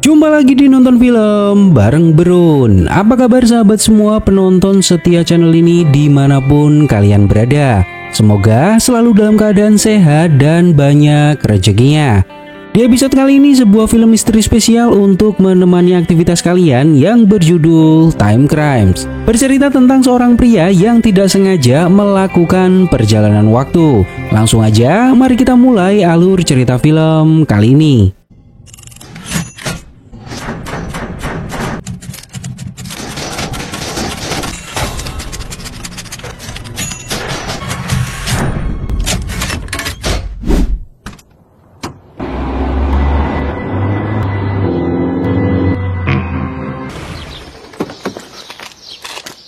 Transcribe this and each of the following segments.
Jumpa lagi di Nonton Film bareng Berun. Apa kabar sahabat semua penonton setia channel ini dimanapun kalian berada? Semoga selalu dalam keadaan sehat dan banyak rezekinya. Di episode kali ini sebuah film misteri spesial untuk menemani aktivitas kalian yang berjudul Time Crimes. Bercerita tentang seorang pria yang tidak sengaja melakukan perjalanan waktu. Langsung aja mari kita mulai alur cerita film kali ini.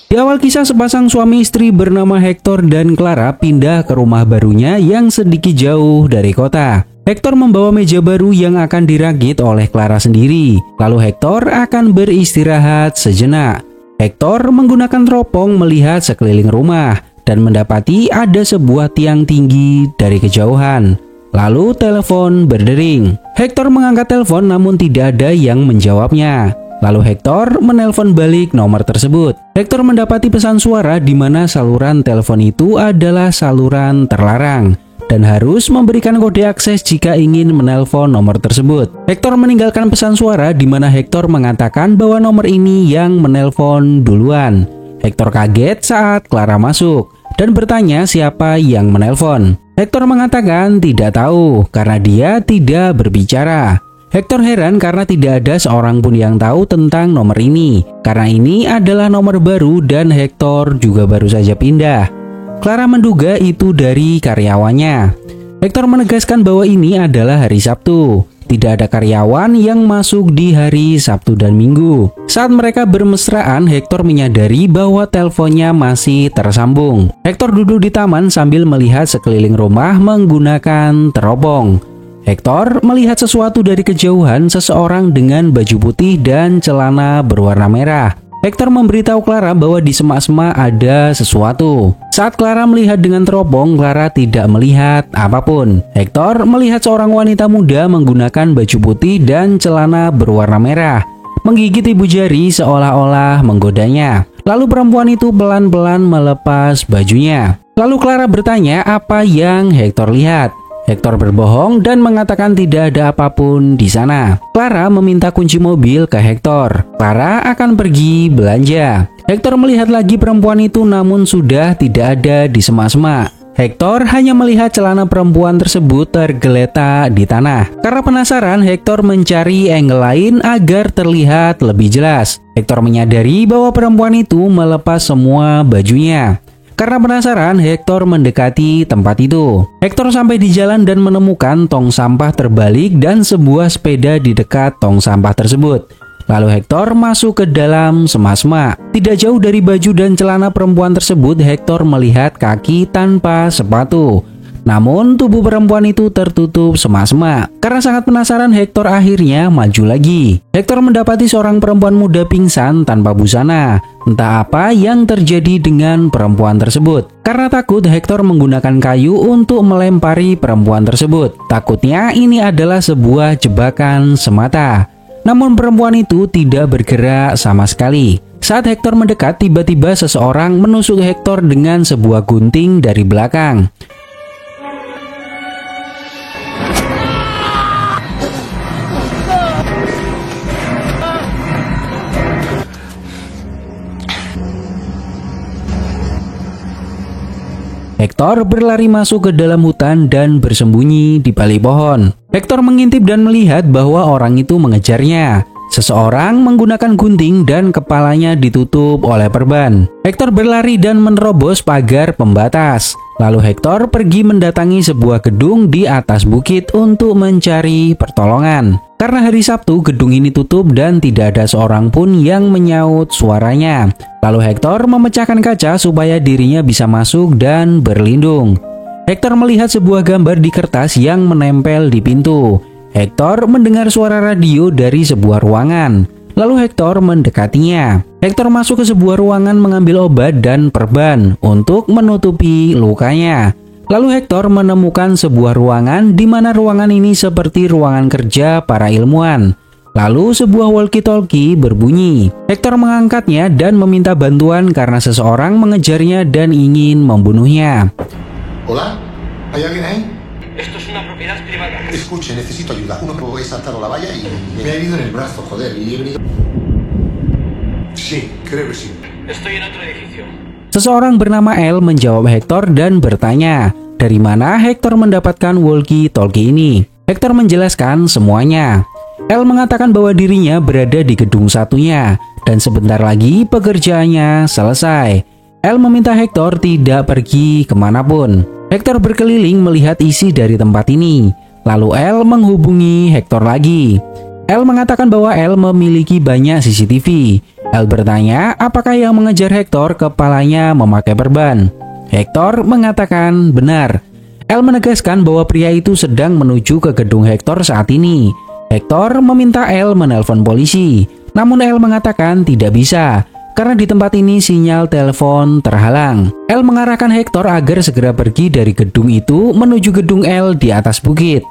Di awal kisah, sepasang suami istri bernama Hector dan Clara pindah ke rumah barunya yang sedikit jauh dari kota. Hector membawa meja baru yang akan dirakit oleh Clara sendiri. Lalu Hector akan beristirahat sejenak. Hector menggunakan teropong melihat sekeliling rumah dan mendapati ada sebuah tiang tinggi dari kejauhan. Lalu telepon berdering. Hector mengangkat telepon namun tidak ada yang menjawabnya. Lalu Hector menelpon balik nomor tersebut. Hector mendapati pesan suara di mana saluran telepon itu adalah saluran terlarang dan harus memberikan kode akses jika ingin menelpon nomor tersebut. Hector meninggalkan pesan suara di mana Hector mengatakan bahwa nomor ini yang menelpon duluan. Hector kaget saat Clara masuk dan bertanya siapa yang menelpon. Hector mengatakan tidak tahu karena dia tidak berbicara. Hector heran karena tidak ada seorang pun yang tahu tentang nomor ini, karena ini adalah nomor baru dan Hector juga baru saja pindah. Clara menduga itu dari karyawannya. Hector menegaskan bahwa ini adalah hari Sabtu. Tidak ada karyawan yang masuk di hari Sabtu dan Minggu. Saat mereka bermesraan, Hector menyadari bahwa teleponnya masih tersambung. Hector duduk di taman sambil melihat sekeliling rumah menggunakan teropong. Hector melihat sesuatu dari kejauhan, seseorang dengan baju putih dan celana berwarna merah. Hector memberitahu Clara bahwa di semak-semak ada sesuatu. Saat Clara melihat dengan teropong, Clara tidak melihat apapun. Hector melihat seorang wanita muda menggunakan baju putih dan celana berwarna merah, menggigit ibu jari seolah-olah menggodanya. Lalu perempuan itu pelan-pelan melepas bajunya. Lalu Clara bertanya apa yang Hector lihat. Hector berbohong dan mengatakan tidak ada apapun di sana. Clara meminta kunci mobil ke Hector. Clara akan pergi belanja. Hector melihat lagi perempuan itu namun sudah tidak ada di semak-semak. Hector hanya melihat celana perempuan tersebut tergeletak di tanah. Karena penasaran, Hector mencari angle lain agar terlihat lebih jelas. Hector menyadari bahwa perempuan itu melepas semua bajunya. Karena penasaran, Hector mendekati tempat itu. Hector sampai di jalan dan menemukan tong sampah terbalik dan sebuah sepeda di dekat tong sampah tersebut. Lalu Hector masuk ke dalam semak-semak. Tidak jauh dari baju dan celana perempuan tersebut, Hector melihat kaki tanpa sepatu. Namun tubuh perempuan itu tertutup semak-semak. Karena sangat penasaran, Hector akhirnya maju lagi. Hector mendapati seorang perempuan muda pingsan tanpa busana. Entah apa yang terjadi dengan perempuan tersebut. Karena takut, Hector menggunakan kayu untuk melempari perempuan tersebut. Takutnya ini adalah sebuah jebakan semata. Namun perempuan itu tidak bergerak sama sekali. Saat Hector mendekat, tiba-tiba seseorang menusuk Hector dengan sebuah gunting dari belakang. Hector berlari masuk ke dalam hutan dan bersembunyi di balik pohon. Hector mengintip dan melihat bahwa orang itu mengejarnya. Seseorang menggunakan gunting dan kepalanya ditutup oleh perban. Hector berlari dan menerobos pagar pembatas. Lalu Hector pergi mendatangi sebuah gedung di atas bukit untuk mencari pertolongan. Karena hari Sabtu, gedung ini tutup dan tidak ada seorang pun yang menyaut suaranya. Lalu Hector memecahkan kaca supaya dirinya bisa masuk dan berlindung. Hector melihat sebuah gambar di kertas yang menempel di pintu. Hector mendengar suara radio dari sebuah ruangan. Lalu Hector mendekatinya. Hector masuk ke sebuah ruangan mengambil obat dan perban untuk menutupi lukanya. Lalu Hector menemukan sebuah ruangan di mana ruangan ini seperti ruangan kerja para ilmuwan. Lalu sebuah walkie-talkie berbunyi. Hector mengangkatnya dan meminta bantuan karena seseorang mengejarnya dan ingin membunuhnya. Hola, ¿hay alguien ahí? Esto es una propiedad privada. Escuche, necesito ayuda. Uno que he saltado la valla y me ha herido en el brazo, joder, y he venido... Sí, creo que sí. Estoy en otro edificio. Seseorang bernama L menjawab Hector dan bertanya, dari mana Hector mendapatkan walkie-talkie ini? Hector menjelaskan semuanya. L mengatakan bahwa dirinya berada di gedung satunya dan sebentar lagi pekerjaannya selesai. L meminta Hector tidak pergi kemanapun. Hector berkeliling melihat isi dari tempat ini. Lalu L menghubungi Hector lagi. L mengatakan bahwa L memiliki banyak CCTV. L bertanya apakah yang mengejar Hector kepalanya memakai perban. Hector mengatakan benar. L menegaskan bahwa pria itu sedang menuju ke gedung Hector saat ini. Hector meminta L menelpon polisi, namun L mengatakan tidak bisa karena di tempat ini sinyal telepon terhalang. L mengarahkan Hector agar segera pergi dari gedung itu menuju gedung L di atas bukit.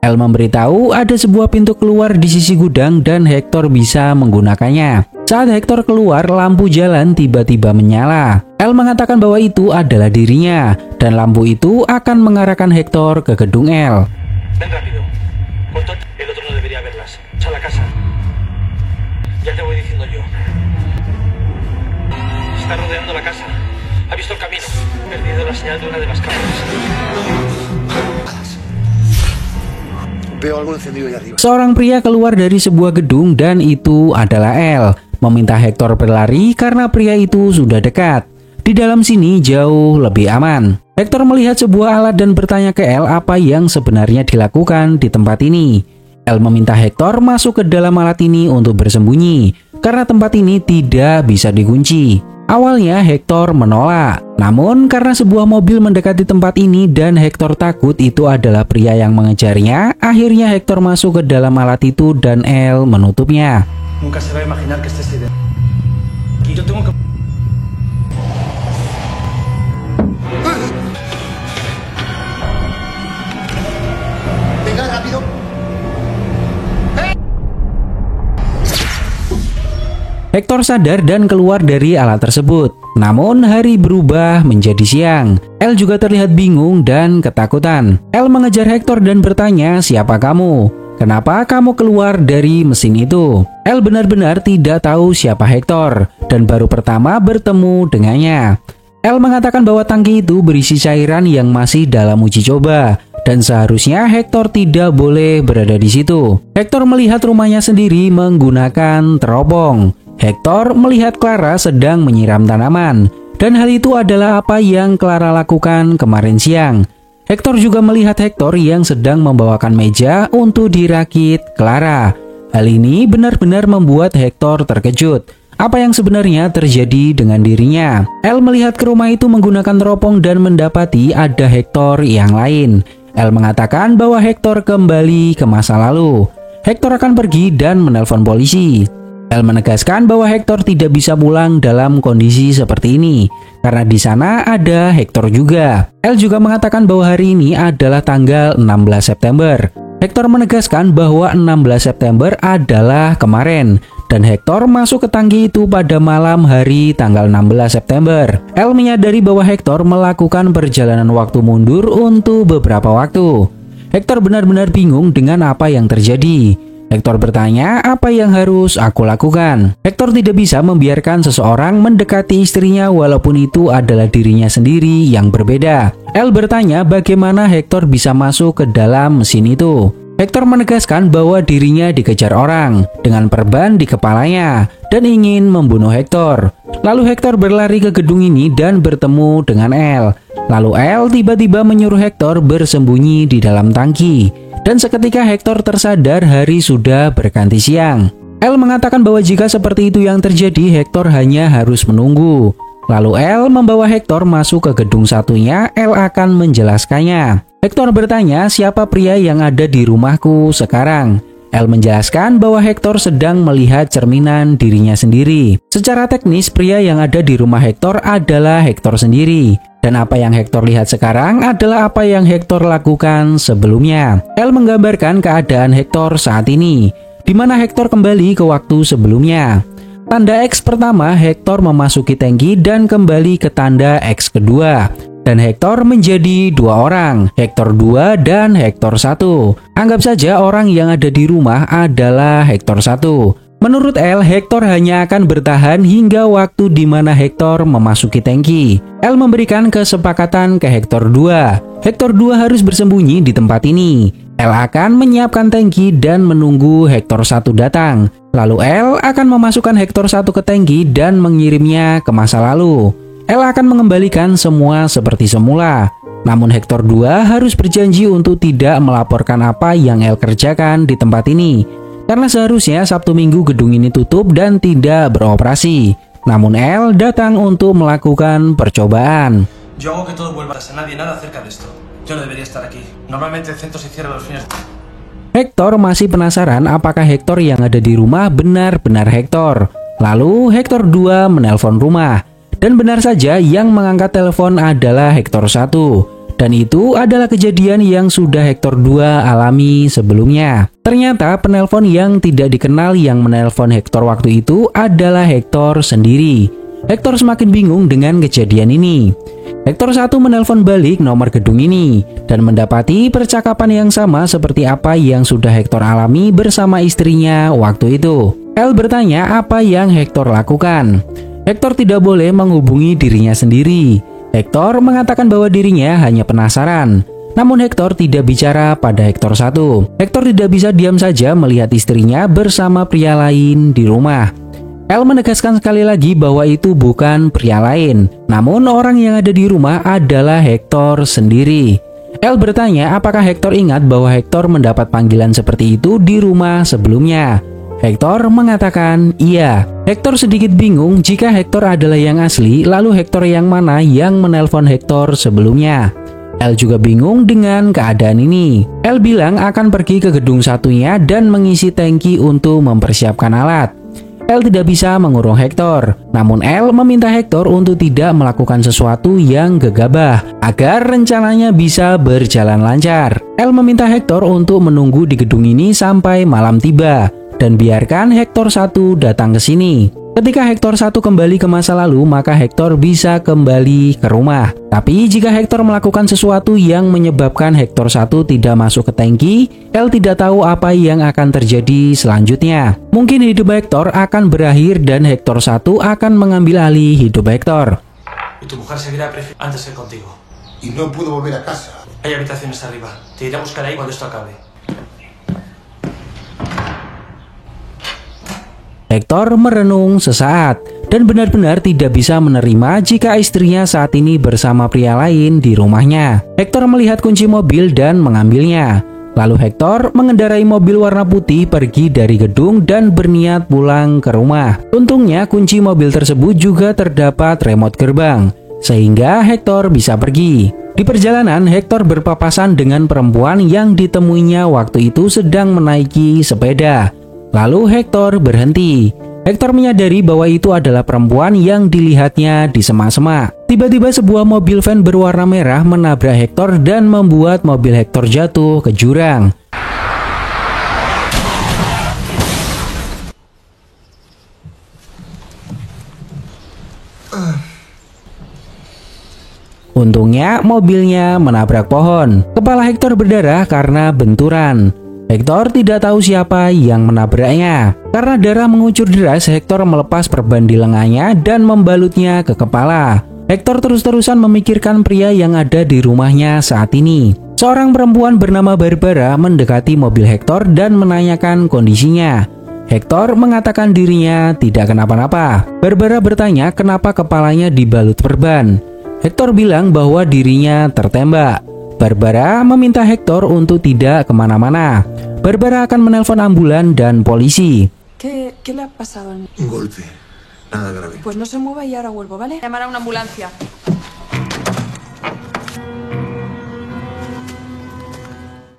L memberitahu ada sebuah pintu keluar di sisi gudang dan Hector bisa menggunakannya. Saat Hector keluar, lampu jalan tiba-tiba menyala. L mengatakan bahwa itu adalah dirinya dan lampu itu akan mengarahkan Hector ke gedung L. Ven rápido. El otro no debería verlas. Echa la casa. Ya te voy diciendo yo. Está rodeando la casa. Ha visto el camino. Perdido la señal de una de las cámaras. Veo algo encendido ahí arriba. Seorang pria keluar dari sebuah gedung dan itu adalah L. Meminta Hector berlari karena pria itu sudah dekat. Di dalam sini jauh lebih aman. Hector melihat sebuah alat dan bertanya ke L apa yang sebenarnya dilakukan di tempat ini. L meminta Hector masuk ke dalam alat ini untuk bersembunyi karena tempat ini tidak bisa dikunci. Awalnya Hector menolak, namun karena sebuah mobil mendekati tempat ini dan Hector takut itu adalah pria yang mengejarnya, akhirnya Hector masuk ke dalam alat itu dan L menutupnya. Nunca se va a imaginar que estés ahí dentro. Yo tengo que... Venga, rápido. Hector sadar dan keluar dari alat tersebut. Namun hari berubah menjadi siang. L juga terlihat bingung dan ketakutan. L mengejar Hector dan bertanya, "Siapa kamu? Kenapa kamu keluar dari mesin itu?" L benar-benar tidak tahu siapa Hector dan baru pertama bertemu dengannya. L mengatakan bahwa tangki itu berisi cairan yang masih dalam uji coba dan seharusnya Hector tidak boleh berada di situ. Hector melihat rumahnya sendiri menggunakan teropong. Hector melihat Clara sedang menyiram tanaman dan hal itu adalah apa yang Clara lakukan kemarin siang. Hector juga melihat Hector yang sedang membawakan meja untuk dirakit Clara. Hal ini benar-benar membuat Hector terkejut. Apa yang sebenarnya terjadi dengan dirinya? L melihat ke rumah itu menggunakan teropong dan mendapati ada Hector yang lain. L mengatakan bahwa Hector kembali ke masa lalu. Hector akan pergi dan menelpon polisi. L menegaskan bahwa Hector tidak bisa pulang dalam kondisi seperti ini karena di sana ada Hector juga. L juga mengatakan bahwa hari ini adalah tanggal 16 September. Hector menegaskan bahwa 16 September adalah kemarin dan Hector masuk ke tangki itu pada malam hari tanggal 16 September. L menyadari bahwa Hector melakukan perjalanan waktu mundur untuk beberapa waktu. Hector benar-benar bingung dengan apa yang terjadi. Hector bertanya apa yang harus aku lakukan. Hector tidak bisa membiarkan seseorang mendekati istrinya walaupun itu adalah dirinya sendiri yang berbeda. L bertanya bagaimana Hector bisa masuk ke dalam mesin itu. Hector menegaskan bahwa dirinya dikejar orang dengan perban di kepalanya dan ingin membunuh Hector. Lalu Hector berlari ke gedung ini dan bertemu dengan L. Lalu L tiba-tiba menyuruh Hector bersembunyi di dalam tangki. Dan seketika Hector tersadar hari sudah berganti siang. L mengatakan bahwa jika seperti itu yang terjadi, Hector hanya harus menunggu. Lalu L membawa Hector masuk ke gedung satunya, L akan menjelaskannya. Hector bertanya siapa pria yang ada di rumahku sekarang. L menjelaskan bahwa Hector sedang melihat cerminan dirinya sendiri. Secara teknis, pria yang ada di rumah Hector adalah Hector sendiri. Dan apa yang Hector lihat sekarang adalah apa yang Hector lakukan sebelumnya. L menggambarkan keadaan Hector saat ini. di mana Hector kembali ke waktu sebelumnya. Tanda X pertama, Hector memasuki tangki dan kembali ke tanda X kedua. Dan Hector menjadi dua orang, Hector 2 dan Hector 1. Anggap saja orang yang ada di rumah adalah Hector 1. Menurut L, Hector hanya akan bertahan hingga waktu di mana Hector memasuki tangki. L memberikan kesepakatan ke Hector 2. Hector 2 harus bersembunyi di tempat ini. L akan menyiapkan tangki dan menunggu Hector 1 datang. Lalu L akan memasukkan Hector 1 ke tangki dan mengirimnya ke masa lalu. L akan mengembalikan semua seperti semula. Namun Hector 2 harus berjanji untuk tidak melaporkan apa yang L kerjakan di tempat ini. Karena seharusnya Sabtu Minggu gedung ini tutup dan tidak beroperasi. Namun L datang untuk melakukan percobaan. Yo hago que todo vuelva a nadie nada acerca de esto. Yo no debería estar aquí. Normalmente el centro se cierra los fines. Hector masih penasaran apakah Hector yang ada di rumah benar-benar Hector. Lalu Hector 2 menelpon rumah. Dan benar saja yang mengangkat telepon adalah Hector 1. Dan itu adalah kejadian yang sudah Hector 2 alami sebelumnya. Ternyata penelpon yang tidak dikenal yang menelpon Hector waktu itu adalah Hector sendiri. Hector semakin bingung dengan kejadian ini. Hector 1 menelpon balik nomor gedung ini dan mendapati percakapan yang sama seperti apa yang sudah Hector alami bersama istrinya waktu itu. L bertanya apa yang Hector lakukan. Hector tidak boleh menghubungi dirinya sendiri. Hector mengatakan bahwa dirinya hanya penasaran. Namun Hector tidak bicara pada Hector 1. Hector tidak bisa diam saja melihat istrinya bersama pria lain di rumah. L menegaskan sekali lagi bahwa itu bukan pria lain. Namun orang yang ada di rumah adalah Hector sendiri. L bertanya apakah Hector ingat bahwa Hector mendapat panggilan seperti itu di rumah sebelumnya. Hector mengatakan iya. Hector sedikit bingung jika Hector adalah yang asli, lalu Hector yang mana yang menelpon Hector sebelumnya. L juga bingung dengan keadaan ini. L bilang akan pergi ke gedung satunya dan mengisi tangki untuk mempersiapkan alat. L tidak bisa mengurung Hector, namun L meminta Hector untuk tidak melakukan sesuatu yang gegabah agar rencananya bisa berjalan lancar. L meminta Hector untuk menunggu di gedung ini sampai malam tiba dan biarkan Hector 1 datang ke sini. Ketika Hector 1 kembali ke masa lalu, maka Hector bisa kembali ke rumah. Tapi jika Hector melakukan sesuatu yang menyebabkan Hector 1 tidak masuk ke tangki, L tidak tahu apa yang akan terjadi selanjutnya. Mungkin hidup Hector akan berakhir dan Hector 1 akan mengambil alih hidup Hector. Y tu mujer seguirá antes que contigo. Y no pudo volver a casa. Hay habitaciones arriba. Te iré a buscar ahí cuando esto acabe. Hector merenung sesaat dan benar-benar tidak bisa menerima jika istrinya saat ini bersama pria lain di rumahnya. Hector melihat kunci mobil dan mengambilnya. Lalu Hector mengendarai mobil warna putih pergi dari gedung dan berniat pulang ke rumah. Untungnya kunci mobil tersebut juga terdapat remote gerbang, sehingga Hector bisa pergi. Di perjalanan, Hector berpapasan dengan perempuan yang ditemuinya waktu itu sedang menaiki sepeda. Lalu Hector berhenti. Hector menyadari bahwa itu adalah perempuan yang dilihatnya di semak-semak. Tiba-tiba sebuah mobil van berwarna merah menabrak Hector dan membuat mobil Hector jatuh ke jurang. Untungnya mobilnya menabrak pohon. Kepala Hector berdarah karena benturan. Hector tidak tahu siapa yang menabraknya. Karena darah mengucur deras, Hector melepas perban di lengannya dan membalutnya ke kepala. Hector terus-terusan memikirkan pria yang ada di rumahnya saat ini. Seorang perempuan bernama Barbara mendekati mobil Hector dan menanyakan kondisinya. Hector mengatakan dirinya tidak kenapa-napa. Barbara bertanya kenapa kepalanya dibalut perban. Hector bilang bahwa dirinya tertembak. Barbara meminta Hector untuk tidak kemana-mana. Barbara akan menelpon ambulan dan polisi. ¿Qué le ha pasado? Un golpe. Nada grave. Pues no se mueva y ahora vuelvo, ¿vale? Llamar a una ambulancia.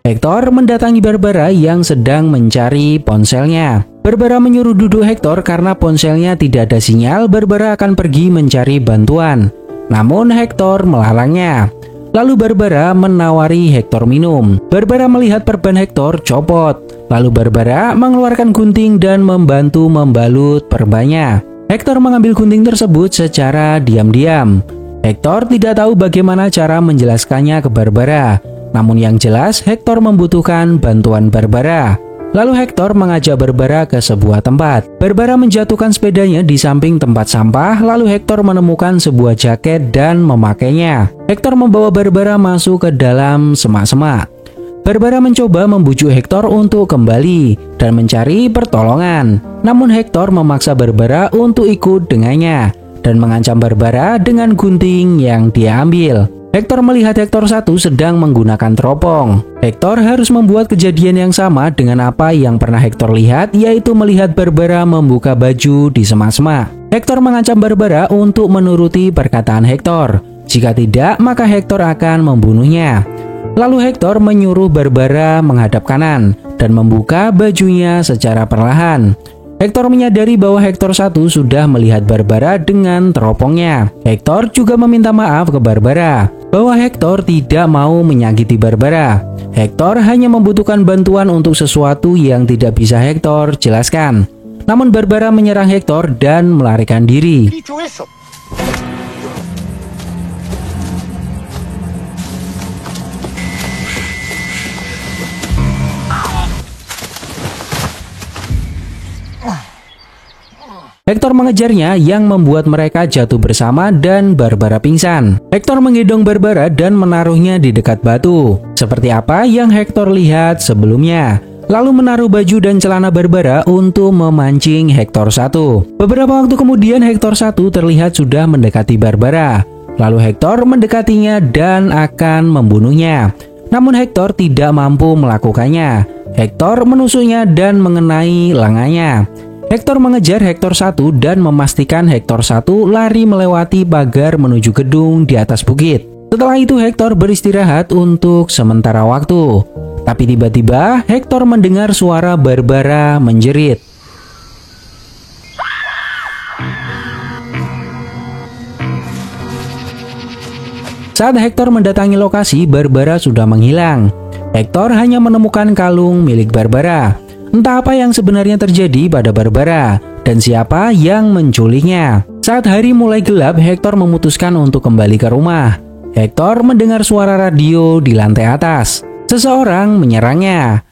Hector mendatangi Barbara yang sedang mencari ponselnya. Barbara menyuruh duduk Hector karena ponselnya tidak ada sinyal. Barbara akan pergi mencari bantuan. Namun Hector melarangnya. Lalu Barbara menawari Hector minum. Barbara melihat perban Hector copot. Lalu Barbara mengeluarkan gunting dan membantu membalut perbannya. Hector mengambil gunting tersebut secara diam-diam. Hector tidak tahu bagaimana cara menjelaskannya ke Barbara. Namun yang jelas Hector membutuhkan bantuan Barbara. Lalu Hector mengajak Barbara ke sebuah tempat. Barbara menjatuhkan sepedanya di samping tempat sampah. Lalu Hector menemukan sebuah jaket dan memakainya. Hector membawa Barbara masuk ke dalam semak-semak. Barbara mencoba membujuk Hector untuk kembali dan mencari pertolongan. Namun Hector memaksa Barbara untuk ikut dengannya dan mengancam Barbara dengan gunting yang dia ambil. Hector melihat Hector 1 sedang menggunakan teropong. Hector harus membuat kejadian yang sama dengan apa yang pernah Hector lihat, yaitu melihat Barbara membuka baju di semak-semak. Hector mengancam Barbara untuk menuruti perkataan Hector. Jika tidak, maka Hector akan membunuhnya. Lalu Hector menyuruh Barbara menghadap kanan dan membuka bajunya secara perlahan. Hector menyadari bahwa Hector 1 sudah melihat Barbara dengan teropongnya. Hector juga meminta maaf ke Barbara bahwa Hector tidak mau menyakiti Barbara. Hector hanya membutuhkan bantuan untuk sesuatu yang tidak bisa Hector jelaskan. Namun Barbara menyerang Hector dan melarikan diri. Hector mengejarnya yang membuat mereka jatuh bersama dan Barbara pingsan. Hector menggendong Barbara dan menaruhnya di dekat batu, seperti apa yang Hector lihat sebelumnya. Lalu menaruh baju dan celana Barbara untuk memancing Hector 1. Beberapa waktu kemudian Hector 1 terlihat sudah mendekati Barbara. Lalu Hector mendekatinya dan akan membunuhnya. Namun Hector tidak mampu melakukannya. Hector menusuknya dan mengenai lengannya. Hector mengejar Hector 1 dan memastikan Hector 1 lari melewati pagar menuju gedung di atas bukit. Setelah itu Hector beristirahat untuk sementara waktu. Tapi tiba-tiba Hector mendengar suara Barbara menjerit. Saat Hector mendatangi lokasi, Barbara sudah menghilang. Hector hanya menemukan kalung milik Barbara. Entah apa yang sebenarnya terjadi pada Barbara dan siapa yang menculiknya. Saat hari mulai gelap, Hector memutuskan untuk kembali ke rumah. Hector mendengar suara radio di lantai atas. Seseorang menyerangnya.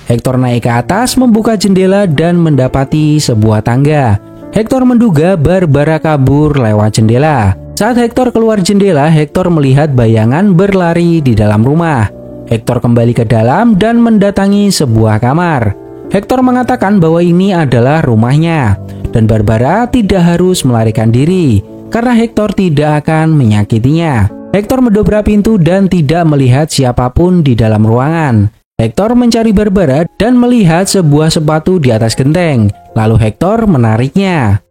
Hector naik ke atas, membuka jendela dan mendapati sebuah tangga. Hector menduga Barbara kabur lewat jendela. Saat Hector keluar jendela, Hector melihat bayangan berlari di dalam rumah. Hector kembali ke dalam dan mendatangi sebuah kamar. Hector mengatakan bahwa ini adalah rumahnya dan Barbara tidak harus melarikan diri karena Hector tidak akan menyakitinya. Hector mendobrak pintu dan tidak melihat siapapun di dalam ruangan. Hector mencari Barbara dan melihat sebuah sepatu di atas genteng. Lalu Hector menariknya.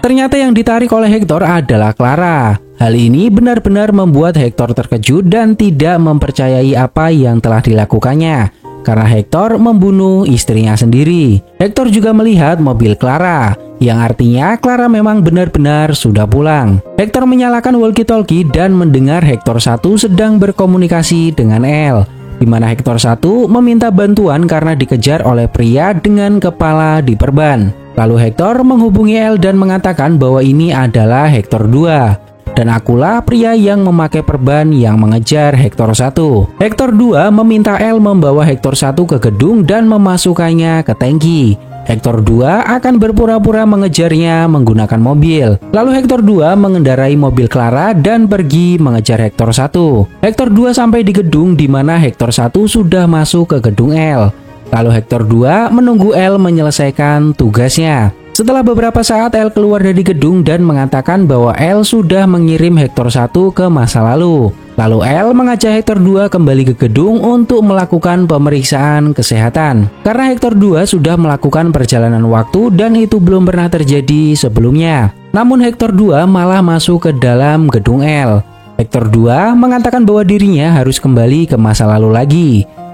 Ternyata yang ditarik oleh Hector adalah Clara. Hal ini benar-benar membuat Hector terkejut dan tidak mempercayai apa yang telah dilakukannya. Karena Hector membunuh istrinya sendiri. Hector juga melihat mobil Clara, yang artinya Clara memang benar-benar sudah pulang. Hector menyalakan walkie-talkie dan mendengar Hector 1 sedang berkomunikasi dengan Elle, di mana Hector 1 meminta bantuan karena dikejar oleh pria dengan kepala diperban. Lalu Hector menghubungi Elle dan mengatakan bahwa ini adalah Hector 2. Dan akulah pria yang memakai perban yang mengejar Hector 1. Hector 2 meminta Elle membawa Hector 1 ke gedung dan memasukkannya ke tangki. Hector 2 akan berpura-pura mengejarnya menggunakan mobil. Lalu Hector 2 mengendarai mobil Clara dan pergi mengejar Hector 1. Hector 2 sampai di gedung di mana Hector 1 sudah masuk ke gedung Elle. Lalu Hector 2 menunggu Elle menyelesaikan tugasnya. Setelah beberapa saat, Elle keluar dari gedung dan mengatakan bahwa Elle sudah mengirim Hector 1 ke masa lalu. Lalu L mengajak Hector 2 kembali ke gedung untuk melakukan pemeriksaan kesehatan. Karena Hector 2 sudah melakukan perjalanan waktu dan itu belum pernah terjadi sebelumnya. Namun Hector 2 malah masuk ke dalam gedung L. Hector 2 mengatakan bahwa dirinya harus kembali ke masa lalu lagi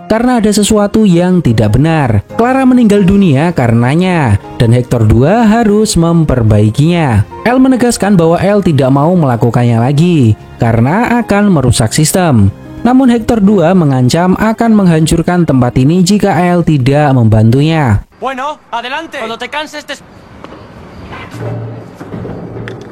karena ada sesuatu yang tidak benar. Clara meninggal dunia karenanya dan Hector 2 harus memperbaikinya. L menegaskan bahwa L tidak mau melakukannya lagi karena akan merusak sistem. Namun Hector 2 mengancam akan menghancurkan tempat ini jika L tidak membantunya. Bueno, adelante. Cuando te canses te...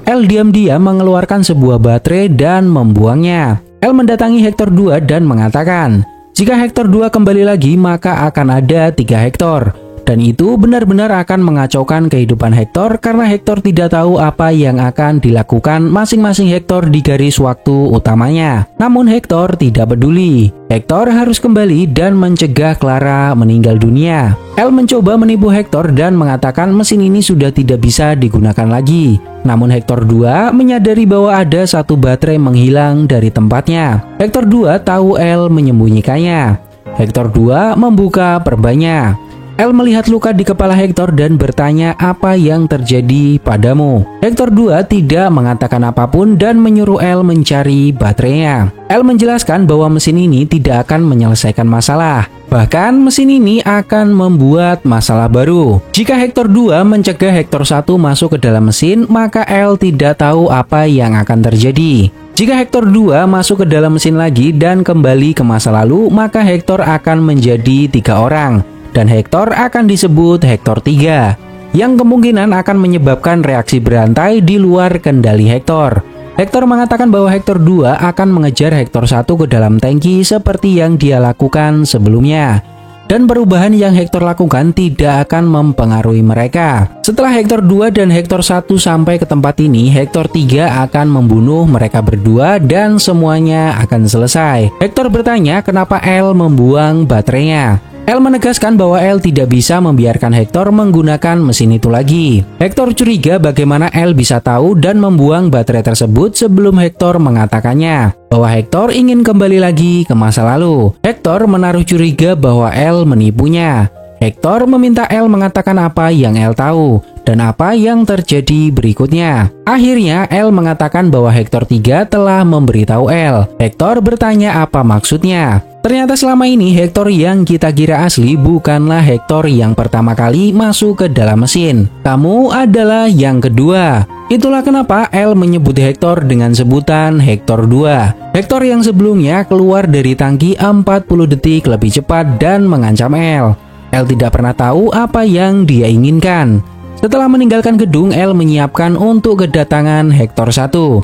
L diam-diam mengeluarkan sebuah baterai dan membuangnya. L mendatangi Hector 2 dan mengatakan, jika Hector 2 kembali lagi maka akan ada 3 Hector. Dan itu benar-benar akan mengacaukan kehidupan Hector karena Hector tidak tahu apa yang akan dilakukan masing-masing Hector di garis waktu utamanya. Namun Hector tidak peduli. Hector harus kembali dan mencegah Clara meninggal dunia. L mencoba menipu Hector dan mengatakan mesin ini sudah tidak bisa digunakan lagi. Namun Hector 2 menyadari bahwa ada satu baterai menghilang dari tempatnya. Hector 2 tahu L menyembunyikannya. Hector 2 membuka perbannya. L melihat luka di kepala Hector dan bertanya apa yang terjadi padamu. Hector 2 tidak mengatakan apapun dan menyuruh L mencari baterainya. L menjelaskan bahwa mesin ini tidak akan menyelesaikan masalah. Bahkan mesin ini akan membuat masalah baru. Jika Hector 2 mencegah Hector 1 masuk ke dalam mesin, maka L tidak tahu apa yang akan terjadi. Jika Hector 2 masuk ke dalam mesin lagi dan kembali ke masa lalu, maka Hector akan menjadi 3 orang. Dan Hector akan disebut Hector 3, yang kemungkinan akan menyebabkan reaksi berantai di luar kendali Hector. Hector mengatakan bahwa Hector 2 akan mengejar Hector 1 ke dalam tangki seperti yang dia lakukan sebelumnya. Dan perubahan yang Hector lakukan tidak akan mempengaruhi mereka. Setelah Hector 2 dan Hector 1 sampai ke tempat ini, Hector 3 akan membunuh mereka berdua dan semuanya akan selesai. Hector bertanya kenapa L membuang baterainya. L menegaskan bahwa L tidak bisa membiarkan Hector menggunakan mesin itu lagi. Hector curiga bagaimana L bisa tahu dan membuang baterai tersebut sebelum Hector mengatakannya, bahwa Hector ingin kembali lagi ke masa lalu. Hector menaruh curiga bahwa L menipunya. Hector meminta L mengatakan apa yang L tahu dan apa yang terjadi berikutnya. Akhirnya L mengatakan bahwa Hector 3 telah memberitahu L. Hector bertanya apa maksudnya. Ternyata selama ini Hector yang kita kira asli bukanlah Hector yang pertama kali masuk ke dalam mesin. Kamu adalah yang kedua. Itulah kenapa L menyebut Hector dengan sebutan Hector 2. Hector yang sebelumnya keluar dari tangki 40 detik lebih cepat dan mengancam L. L tidak pernah tahu apa yang dia inginkan. Setelah meninggalkan gedung, L menyiapkan untuk kedatangan Hector 1.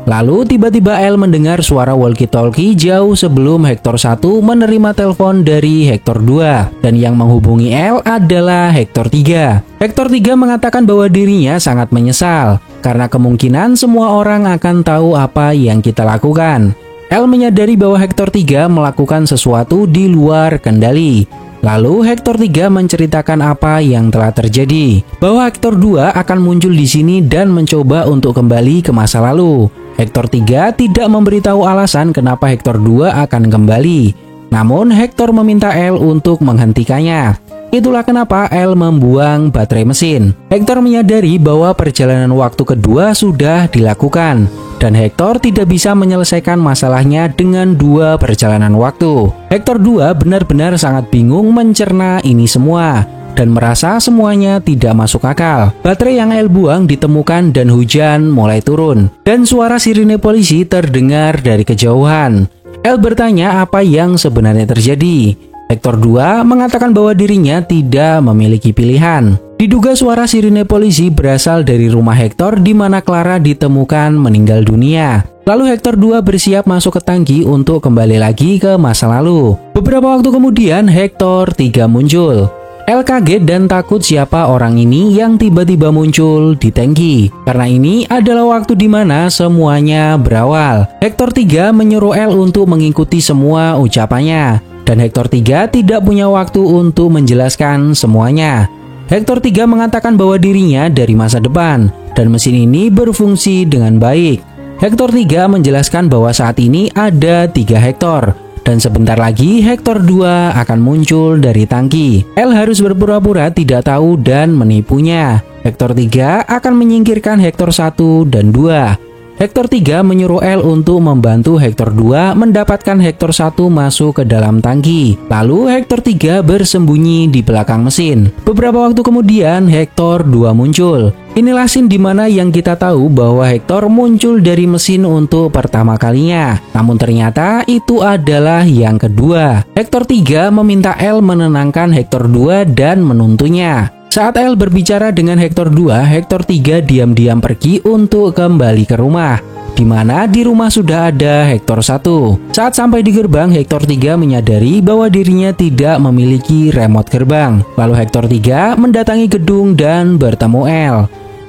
Lalu tiba-tiba L mendengar suara walkie-talkie jauh sebelum Hector 1 menerima telepon dari Hector 2. Dan yang menghubungi L adalah Hector 3. Hector 3 mengatakan bahwa dirinya sangat menyesal karena kemungkinan semua orang akan tahu apa yang kita lakukan. L menyadari bahwa Hector 3 melakukan sesuatu di luar kendali. Lalu Hector 3 menceritakan apa yang telah terjadi, bahwa Hector 2 akan muncul di sini dan mencoba untuk kembali ke masa lalu. Hector 3 tidak memberitahu alasan kenapa Hector 2 akan kembali. Namun Hector meminta L untuk menghentikannya. Itulah kenapa L membuang baterai mesin. Hector menyadari bahwa perjalanan waktu kedua sudah dilakukan. Dan Hector tidak bisa menyelesaikan masalahnya dengan 2 perjalanan waktu. Hector 2 benar-benar sangat bingung mencerna ini semua dan merasa semuanya tidak masuk akal. Baterai yang L buang ditemukan dan hujan mulai turun. Dan suara sirine polisi terdengar dari kejauhan. L bertanya apa yang sebenarnya terjadi. Hector 2 mengatakan bahwa dirinya tidak memiliki pilihan. Diduga suara sirine polisi berasal dari rumah Hector di mana Clara ditemukan meninggal dunia. Lalu Hector 2 bersiap masuk ke tangki untuk kembali lagi ke masa lalu. Beberapa waktu kemudian Hector 3 muncul. L kaget dan takut siapa orang ini yang tiba-tiba muncul di tangki. Karena ini adalah waktu di mana semuanya berawal. Hector 3 menyuruh L untuk mengikuti semua ucapannya. Dan Hector 3 tidak punya waktu untuk menjelaskan semuanya. Hector 3 mengatakan bahwa dirinya dari masa depan dan mesin ini berfungsi dengan baik. Hector 3 menjelaskan bahwa saat ini ada 3 Hector, dan sebentar lagi Hector 2 akan muncul dari tangki. L harus berpura-pura tidak tahu dan menipunya. Hector 3 akan menyingkirkan Hector 1 dan 2. Hector 3 menyuruh L untuk membantu Hector 2 mendapatkan Hector 1 masuk ke dalam tangki. Lalu Hector 3 bersembunyi di belakang mesin. Beberapa waktu kemudian Hector 2 muncul. Inilah scene dimana yang kita tahu bahwa Hector muncul dari mesin untuk pertama kalinya. Namun ternyata itu adalah yang kedua. Hector 3 meminta L menenangkan Hector 2 dan menuntunnya. Saat L berbicara dengan Hector 2, Hector 3 diam-diam pergi untuk kembali ke rumah, di mana di rumah sudah ada Hector 1. Saat sampai di gerbang, Hector 3 menyadari bahwa dirinya tidak memiliki remote gerbang. Lalu Hector 3 mendatangi gedung dan bertemu L.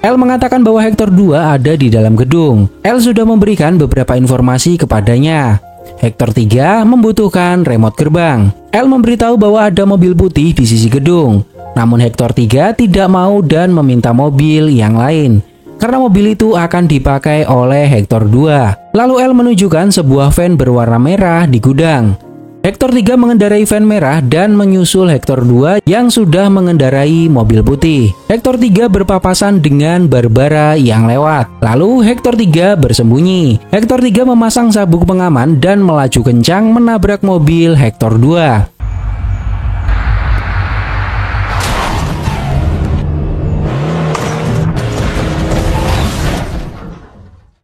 L mengatakan bahwa Hector 2 ada di dalam gedung. L sudah memberikan beberapa informasi kepadanya. Hector 3 membutuhkan remote gerbang. L memberitahu bahwa ada mobil putih di sisi gedung. Namun Hector 3 tidak mau dan meminta mobil yang lain, karena mobil itu akan dipakai oleh Hector 2. Lalu L menunjukkan sebuah van berwarna merah di gudang. Hector 3 mengendarai van merah dan menyusul Hector 2 yang sudah mengendarai mobil putih. Hector 3 berpapasan dengan Barbara yang lewat. Lalu Hector 3 bersembunyi. Hector 3 memasang sabuk pengaman dan melaju kencang menabrak mobil Hector 2.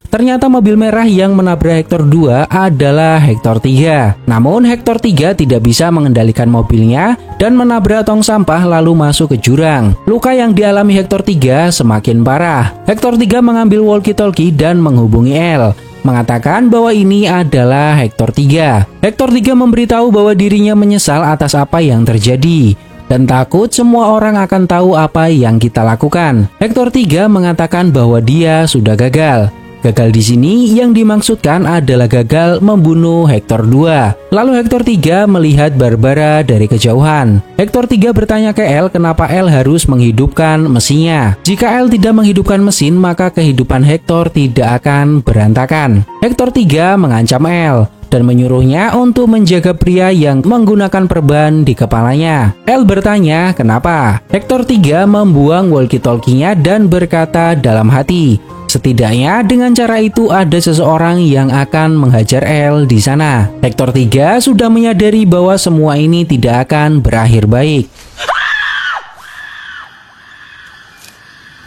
Ternyata mobil merah yang menabrak Hector 2 adalah Hector 3. Namun Hector 3 tidak bisa mengendalikan mobilnya dan menabrak tong sampah lalu masuk ke jurang. Luka yang dialami Hector 3 semakin parah. Hector 3 mengambil walkie-talkie dan menghubungi L, mengatakan bahwa ini adalah Hector 3. Hector 3 memberitahu bahwa dirinya menyesal atas apa yang terjadi dan takut semua orang akan tahu apa yang kita lakukan. Hector 3 mengatakan bahwa dia sudah gagal. Gagal di sini yang dimaksudkan adalah gagal membunuh Hector 2. Lalu Hector 3 melihat Barbara dari kejauhan. Hector 3 bertanya ke L kenapa L harus menghidupkan mesinnya. Jika L tidak menghidupkan mesin, maka kehidupan Hector tidak akan berantakan. Hector 3 mengancam L dan menyuruhnya untuk menjaga pria yang menggunakan perban di kepalanya. L bertanya kenapa. Hector 3 membuang walkie-talkie-nya dan berkata dalam hati, setidaknya dengan cara itu ada seseorang yang akan menghajar L di sana. Hector 3 sudah menyadari bahwa semua ini tidak akan berakhir baik.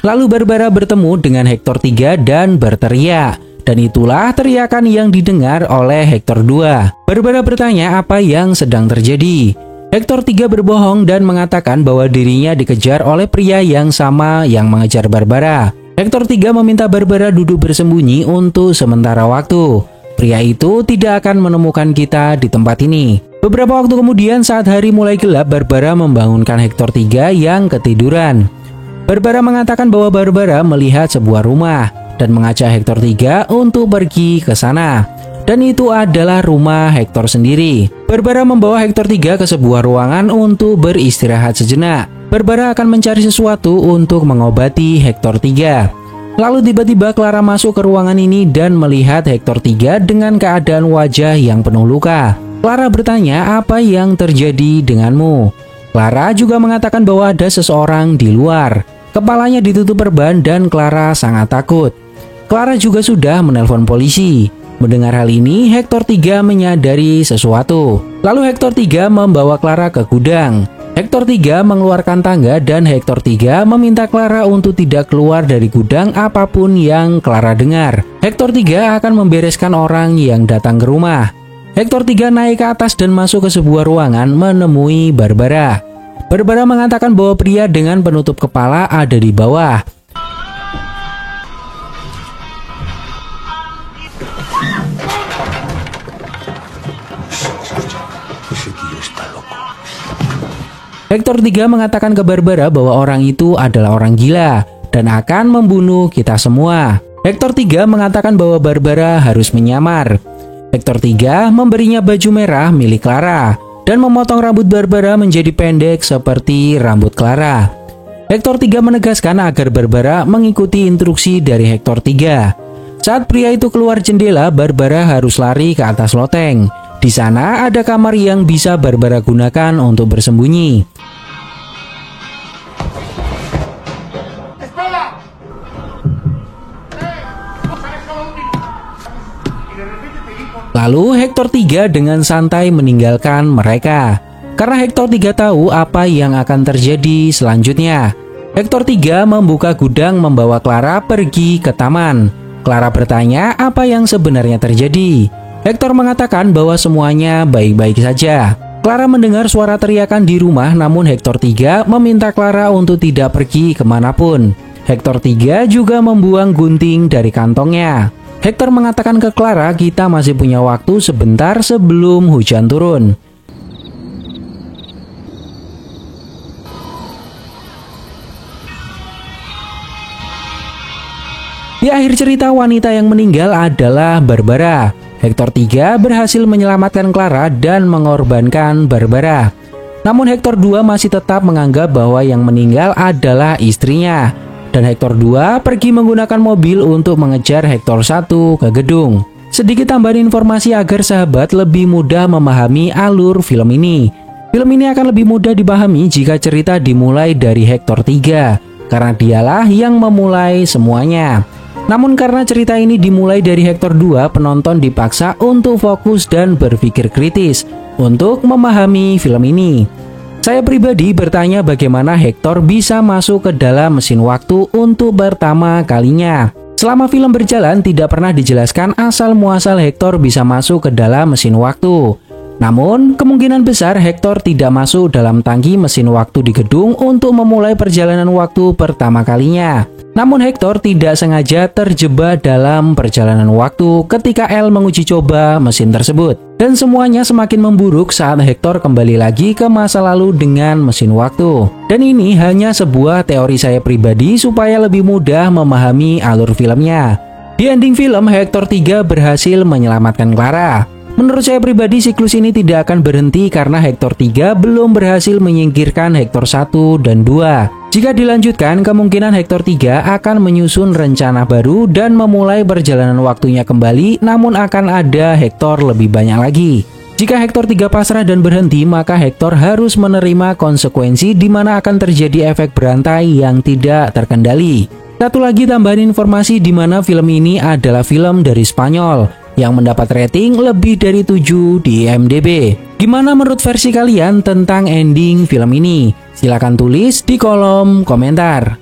Lalu Barbara bertemu dengan Hector 3 dan berteriak. Dan itulah teriakan yang didengar oleh Hector 2. Barbara bertanya apa yang sedang terjadi. Hector 3 berbohong dan mengatakan bahwa dirinya dikejar oleh pria yang sama yang mengejar Barbara. Hector 3 meminta Barbara duduk bersembunyi untuk sementara waktu. Pria itu tidak akan menemukan kita di tempat ini. Beberapa waktu kemudian saat hari mulai gelap, Barbara membangunkan Hector 3 yang ketiduran. Barbara mengatakan bahwa Barbara melihat sebuah rumah dan mengajak Hector 3 untuk pergi ke sana. Dan itu adalah rumah Hector sendiri. Barbara membawa Hector 3 ke sebuah ruangan untuk beristirahat sejenak. Barbara akan mencari sesuatu untuk mengobati Hector 3. Lalu tiba-tiba Clara masuk ke ruangan ini dan melihat Hector 3 dengan keadaan wajah yang penuh luka. Clara bertanya apa yang terjadi denganmu. Clara juga mengatakan bahwa ada seseorang di luar. Kepalanya ditutup perban dan Clara sangat takut. Clara juga sudah menelpon polisi. Mendengar hal ini, Hector 3 menyadari sesuatu. Lalu Hector 3 membawa Clara ke gudang. Hector 3 mengeluarkan tangga dan Hector 3 meminta Clara untuk tidak keluar dari gudang apapun yang Clara dengar. Hector 3 akan membereskan orang yang datang ke rumah. Hector 3 naik ke atas dan masuk ke sebuah ruangan menemui Barbara. Barbara mengatakan bahwa pria dengan penutup kepala ada di bawah. Hector 3 mengatakan ke Barbara bahwa orang itu adalah orang gila dan akan membunuh kita semua. Hector 3 mengatakan bahwa Barbara harus menyamar. Hector 3 memberinya baju merah milik Clara dan memotong rambut Barbara menjadi pendek seperti rambut Clara. Hector 3 menegaskan agar Barbara mengikuti instruksi dari Hector 3. Saat pria itu keluar jendela, Barbara harus lari ke atas loteng. Di sana ada kamar yang bisa Barbara gunakan untuk bersembunyi. Lalu Hector 3 dengan santai meninggalkan mereka. Karena Hector 3 tahu apa yang akan terjadi selanjutnya. Hector 3 membuka gudang membawa Clara pergi ke taman. Clara bertanya apa yang sebenarnya terjadi. Hector mengatakan bahwa semuanya baik-baik saja. Clara mendengar suara teriakan di rumah, namun Hector 3 meminta Clara untuk tidak pergi kemanapun. Hector 3 juga membuang gunting dari kantongnya. Hector mengatakan ke Clara, kita masih punya waktu sebentar sebelum hujan turun. Di akhir cerita, wanita yang meninggal adalah Barbara. Hector 3 berhasil menyelamatkan Clara dan mengorbankan Barbara. Namun Hector 2 masih tetap menganggap bahwa yang meninggal adalah istrinya. Dan Hector 2 pergi menggunakan mobil untuk mengejar Hector 1 ke gedung. Sedikit tambahan informasi agar sahabat lebih mudah memahami alur film ini. Film ini akan lebih mudah dipahami jika cerita dimulai dari Hector 3, karena dialah yang memulai semuanya. Namun karena cerita ini dimulai dari Hector 2, penonton dipaksa untuk fokus dan berpikir kritis untuk memahami film ini. Saya pribadi bertanya bagaimana Hector bisa masuk ke dalam mesin waktu untuk pertama kalinya. Selama film berjalan tidak pernah dijelaskan asal-muasal Hector bisa masuk ke dalam mesin waktu. Namun, kemungkinan besar Hector tidak masuk dalam tangki mesin waktu di gedung untuk memulai perjalanan waktu pertama kalinya. Namun Hector tidak sengaja terjebak dalam perjalanan waktu ketika Elle menguji coba mesin tersebut. Dan semuanya semakin memburuk saat Hector kembali lagi ke masa lalu dengan mesin waktu. Dan ini hanya sebuah teori saya pribadi supaya lebih mudah memahami alur filmnya. Di ending film, Hector 3 berhasil menyelamatkan Clara. Menurut saya pribadi, siklus ini tidak akan berhenti karena Hector 3 belum berhasil menyingkirkan Hector 1 dan 2. Jika dilanjutkan, kemungkinan Hector 3 akan menyusun rencana baru dan memulai perjalanan waktunya kembali, namun akan ada Hector lebih banyak lagi. Jika Hector 3 pasrah dan berhenti, maka Hector harus menerima konsekuensi di mana akan terjadi efek berantai yang tidak terkendali. Satu lagi tambahan informasi di mana film ini adalah film dari Spanyol yang mendapat rating lebih dari 7 di IMDb. Gimana menurut versi kalian tentang ending film ini? Silahkan tulis di kolom komentar.